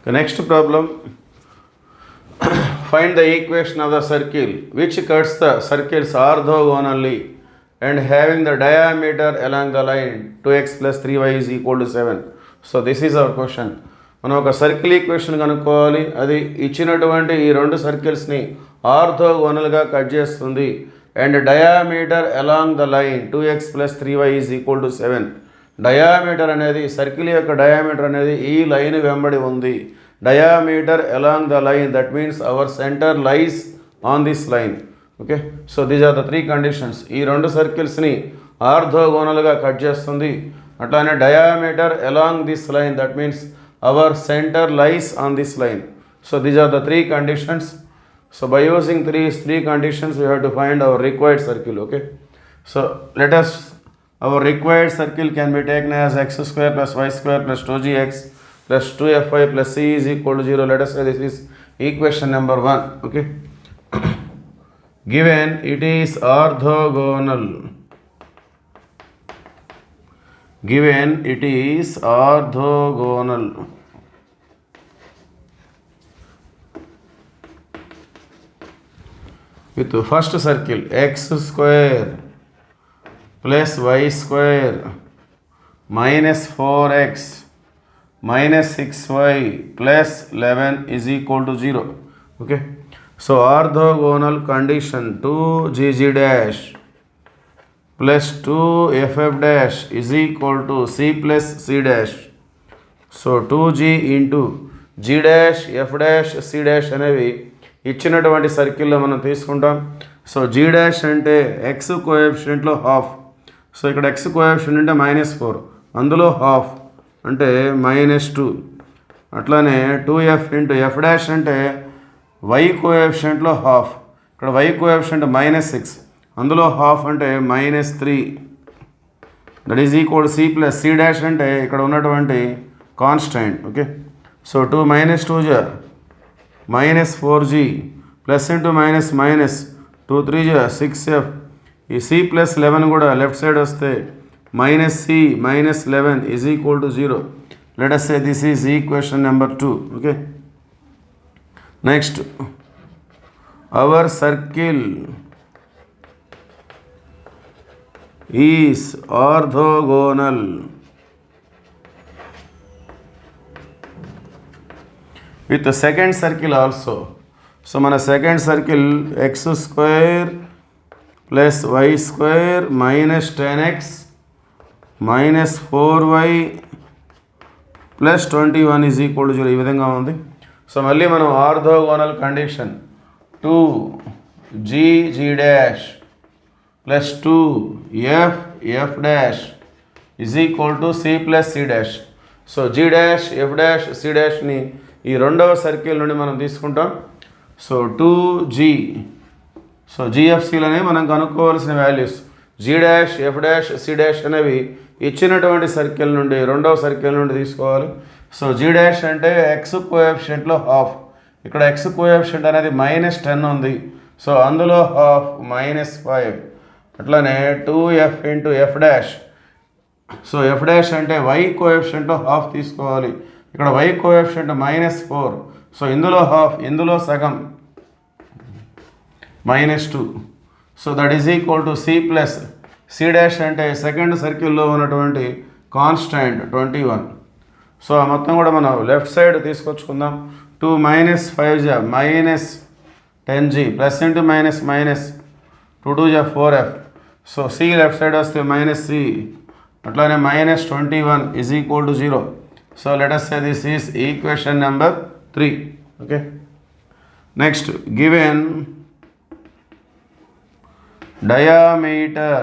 The next problem, find the equation of the circle which cuts the circles orthogonally and having the diameter along the line 2x plus 3y is equal to 7. So this is our question. మనం ఒక circle equation కనుక్కోవాలి. అది ఇచ్చినటువంటి ఈ రెండు సర్కిల్స్ని ఆర్థోగోనల్గా cut చేస్తుంది and diameter along the line 2x plus 3y is equal to 7. Diameter అనేది సర్కిల్ యొక్క డయామీటర్ అనేది ఈ లైన్ వెంబడి ఉంది. Diameter along the line, that means our centre lies on this line. Okay, so these are the three conditions. ఈ రెండు సర్కిల్స్ని ఆర్థోగోనల్గా కట్ చేస్తుంది. అట్లానే diameter along this line, that means our centre lies on this line. So these are the three conditions. So by using three conditions we have to find our required circle. Okay, so let us, our required circle can be taken as x square plus y square plus 2gx plus 2fy plus c is equal to 0. Let us say this is equation number 1. Okay, given it is orthogonal, given it is orthogonal with the first circle x square plus y square minus 4x minus 6y plus 11 is equal to 0. Okay, so orthogonal condition 2gg dash plus 2ff dash is equal to c plus c dash. So 2g into g dash f dash c dash అనేవి ఇచ్చినటువంటి సర్కిల్లో మనం తీసుకుంటాం. So G dash అంటే X కోఎఫిషియెంట్లో half. So ఇక్కడ X coefficient అంటే -4, అందులో హాఫ్ అంటే -2. అట్లానే 2f ఇంటూ ఎఫ్ డాష్ అంటే వై కోఎఫిషియెంట్లో హాఫ్. ఇక్కడ వై కోఎఫిషియెంట్ -6, అందులో హాఫ్ అంటే -3. That is equal C plus C dash అంటే ఇక్కడ ఉన్నటువంటి కాన్స్టెంట్. ఓకే, సో 2 - 2 జా -4g plus into minus minus 2 3 జా 6f. ఈ c ప్లస్ 11 కూడా లెఫ్ట్ సైడ్ వస్తే -c - 11 is equal to 0. Let us say this is equation number 2. Okay, next, our circle is orthogonal with the second circle also. So మన second circle x square plus y square minus 10x minus 4y plus 21 is equal to 0 ఈ విధంగా ఉంది. So మళ్ళీ మనం orthogonal condition 2g dash plus 2f f dash is equal to c plus c dash. So g dash f dash c dashని ఈ రెండవ circle నుండి మనం తీసుకుంటాం. సో 2g, సో జిఎఫ్సీలనే మనం కనుక్కోవాల్సిన values. G dash f dash c dash అనేవి ఇచ్చినటువంటి సర్కిల్ నుండి రెండవ సర్కిల్ నుండి తీసుకోవాలి. సో జీ డాష్ అంటే ఎక్స్ కోఎఫిషియెంట్లో హాఫ్. ఇక్కడ ఎక్స్ కోఎఫిషియెంట్ అనేది -10 ఉంది. సో అందులో హాఫ్ -5. అట్లానే 2f into F dash. So f dash అంటే వై కోఎఫిషియెంట్లో హాఫ్ తీసుకోవాలి. ఇక్కడ y కోఎఫిషియెంట్ -4. సో ఇందులో హాఫ్, ఇందులో సగం -2. So that is equal to c plus C dash అంటే సెకండ్ సర్కిల్లో ఉన్నటువంటి కాన్స్టెంట్ 21. సో ఆ మొత్తం కూడా మనం లెఫ్ట్ సైడ్ తీసుకొచ్చుకుందాం. 2 - 5 జా -10g plus into minus minus 2 2 జా 4f. So C left side వస్తే -c. అట్లానే -21 is equal to 0. So let us say this is equation number 3. Okay, next, given diameter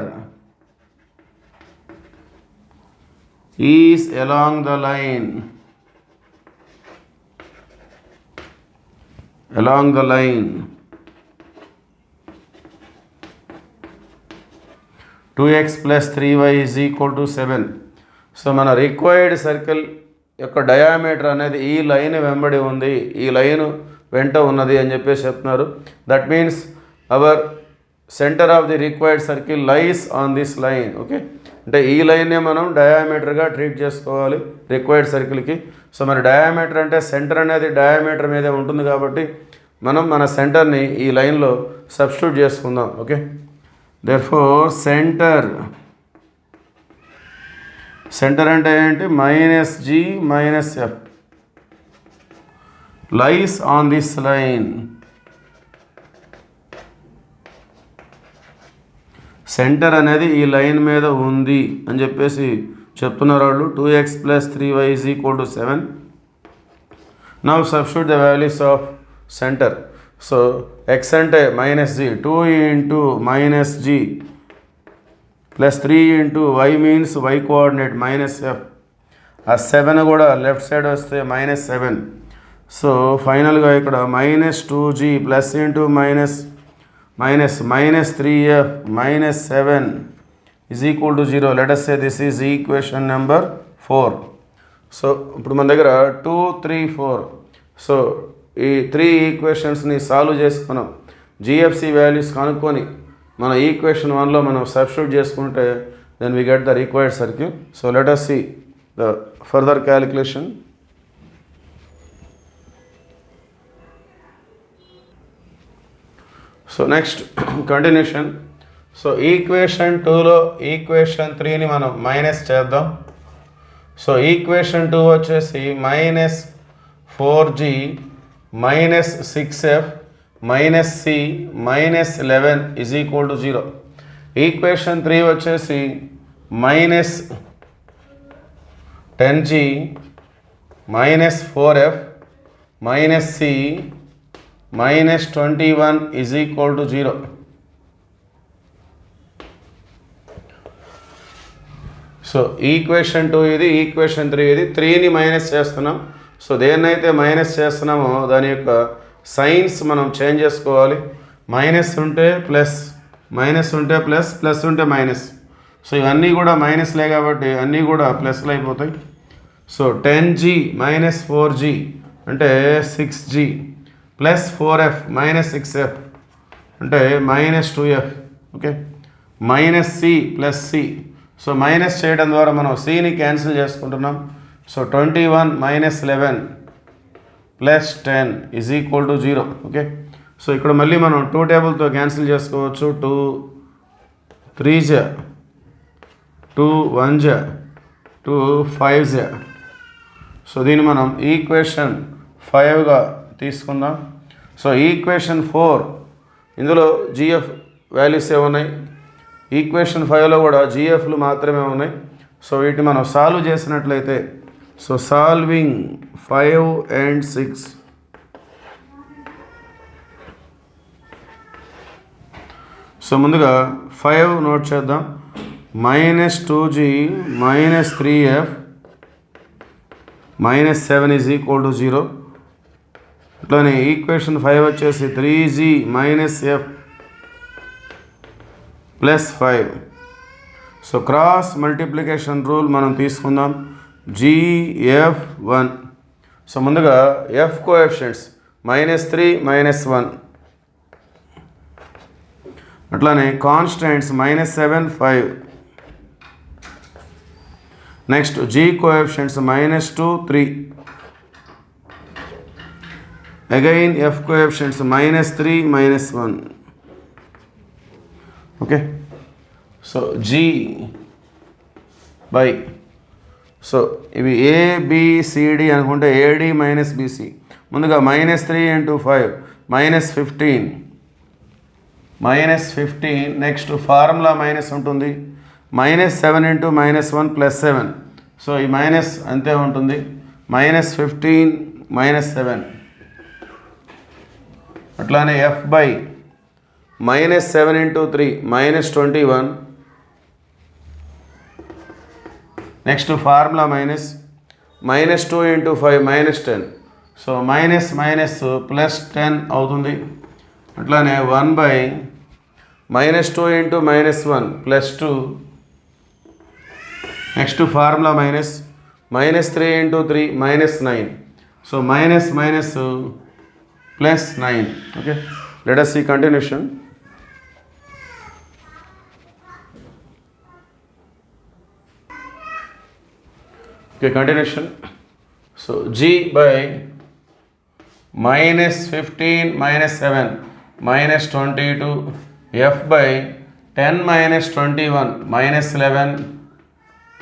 is along the line 2x plus 3y is equal to 7. So మన required circle యొక్క diameter అనేది ఈ line వెంబడి ఉంది, ఈ line వెంట ఉన్నది అని చెప్పేసి చెప్తున్నారు. That means our centre of the required circle lies on this line. Okay, అంటే ఈ లైన్నే మనం డయామీటర్గా ట్రీట్ చేసుకోవాలి రిక్వైర్డ్ సర్కిల్కి. సో మరి డయామీటర్ అంటే సెంటర్ అనేది డయామీటర్ మీదే ఉంటుంది కాబట్టి మనం మన సెంటర్ని ఈ లైన్లో సబ్స్టిట్యూట్ చేసుకుందాం. ఓకే, దేర్ఫోర్ సెంటర్ అంటే ఏంటి? -g - f lies on this line. Centre అనేది ఈ లైన్ మీద ఉంది అని చెప్పేసి చెప్తున్నారు వాళ్ళు. 2x + 3y = 7. Now substitute the values of centre. So x అంటే -g, 2 × -g + 3 × y means y coordinate -f. ఆ 7 కూడా లెఫ్ట్ సైడ్ వస్తే -7. సో ఫైనల్గా ఇక్కడ -2g + -3f - 7 = 0. Let us say this is equation number 4. So ఇప్పుడు మన దగ్గర 2, 3, 4. సో ఈ 3 ఈక్వేషన్స్ని సాల్వ్ చేసుకున్నాం. జిఎఫ్సి వాల్యూస్ కనుక్కొని మన ఈక్వేషన్ 1లో మనం సబ్స్టిట్యూట్ చేసుకుంటే then we get the required circle. So let us see the further calculation. So next continuation. So equation 2లో ఈక్వేషన్ 3ని మనం మైనస్ చేద్దాం. సో ఈక్వేషన్ 2 వచ్చేసి -4g -6f -c -11 = 0. ఈక్వేషన్ 3 వచ్చేసి -10g -4f -c -21 = 0. So equation 2 ఇది, equation 3 ఇది. 3ని minus చేస్తున్నాం. So దేన్నైతే మైనస్ చేస్తున్నామో దాని యొక్క సైన్స్ మనం చేంజ్ చేసుకోవాలి. మైనస్ ఉంటే ప్లస్, మైనస్ ఉంటే ప్లస్, ప్లస్ ఉంటే మైనస్. సో ఇవన్నీ కూడా మైనస్లే కాబట్టి అన్నీ కూడా ప్లస్లు అయిపోతాయి. సో 10g -4g అంటే 6g +4f -6f అంటే -2f. Okay, -c + c. So minus చేయడం ద్వారా మనం cని క్యాన్సిల్ చేసుకుంటున్నాం. సో 21 - 11 + 10 = 0. ఓకే, సో ఇక్కడ మళ్ళీ మనం 2 టేబుల్తో క్యాన్సిల్ చేసుకోవచ్చు. 2 3s 2 1s 2 5s. సో దీన్ని మనం ఈక్వేషన్ 5గా తీసుకుందాం. సో ఈక్వేషన్ 4 ఇందులో జిఎఫ్ వాల్యూస్ ఏమున్నాయి? ఈక్వేషన్ 5లో కూడా జిఎఫ్లు మాత్రమే ఉన్నాయి. సో వీటిని మనం సాల్వ్ చేసినట్లయితే, సో సాల్వింగ్ 5 and 6. సో ముందుగా 5 నోట్ చేద్దాం. -2g -3f -7 = 0. అట్లానే ఈక్వేషన్ 5 వచ్చేసి 3g -f +5. So cross multiplication rule మనం తీసుకుందాం. gf1. సో ముందుగా f కోఎఫిషియంట్స్ -3 -1. అట్లానే constants -7 5. Next g coefficients -2 3. Again f coefficients -3 -1. Okay, so g by, so ఇవి ABCD అనుకుంటే AD - BC. ముందుగా -3 × 5 -15. నెక్స్ట్ ఫార్ములా మైనస్ ఉంటుంది. -7 × -1 +7. సో ఈ మైనస్ అంతే ఉంటుంది. -15 -7. అట్లానే f by -7 × 3 -21. Next formula minus. -2 × 5 -10. So minus minus +10 అవుతుంది. అట్లానే 1 by -2 × -1 +2. Next formula minus. -3 × 3 -9. So minus minus +9. Okay, let us see continuation. Okay, continuation. So g by minus 15 minus 7 minus 22 f by 10 minus 21 minus 11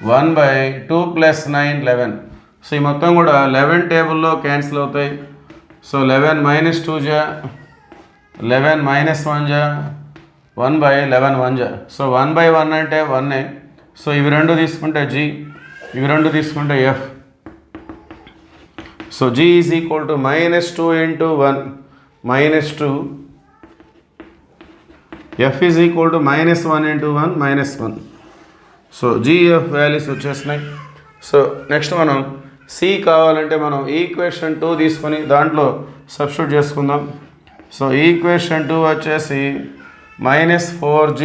1 by 2 plus 9 11. So ఈ మొత్తం కూడా 11 టేబుల్లో cancel అవుతాయి. So 11 minus 2 జా 11 minus 1 జా 1 by 11 1 జా. So 1 by 1 అంటే 1. So ఇవి రెండు తీసుకుంటే g, ఇవి రెండు తీసుకుంటే f. So g is equal to minus 2 into 1 minus 2, f is equal to minus 1 into 1 minus 1. So gf values వచ్చేసినాయి. సో నెక్స్ట్ మనం c కావాలంటే మనం ఈక్వేషన్ 2 తీసుకొని దాంట్లో సబ్స్టిట్యూట్ చేసుకుందాం. సో ఈక్వేషన్ 2 వచ్చేసి minus 4g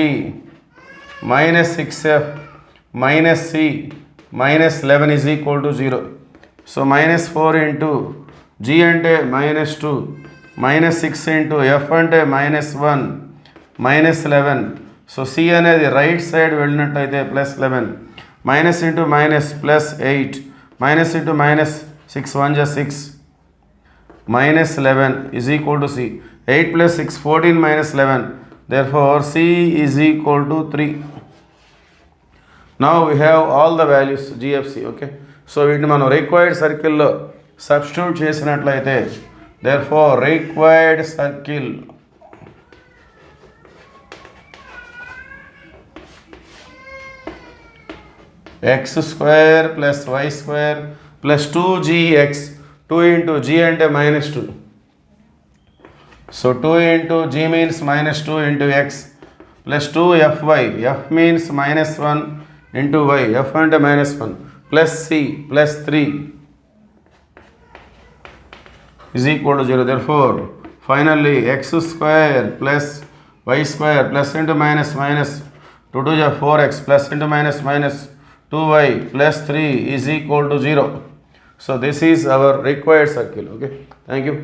minus 6f minus c minus 11 is equal to 0. So minus 4 into g అంటే minus 2 minus 6 into f అంటే మైనస్ 1 మైనస్ 11. సో c అనేది రైట్ సైడ్ వెళ్ళినట్టయితే plus 11 minus into minus plus 8 minus into minus 6 1 జా 6 minus 11 is equal to c. 8 plus 6 14 minus 11. Therefore c is equal to 3. Now we have all the values gfc. Okay, so వీటిని మనం required సర్కిల్లో substitute చేసినట్లయితే therefore required circle x square plus y square plus 2gx, 2 into g అంటే minus 2. So 2 into g means minus 2 into x plus 2fy, f means minus 1 into y, f అంటే minus 1 plus c plus 3 is equal to 0. Therefore finally x square plus y square plus into minus minus 2 to 4x plus into minus minus 2y plus 3 is equal to 0. So this is our required circle. Okay, thank you.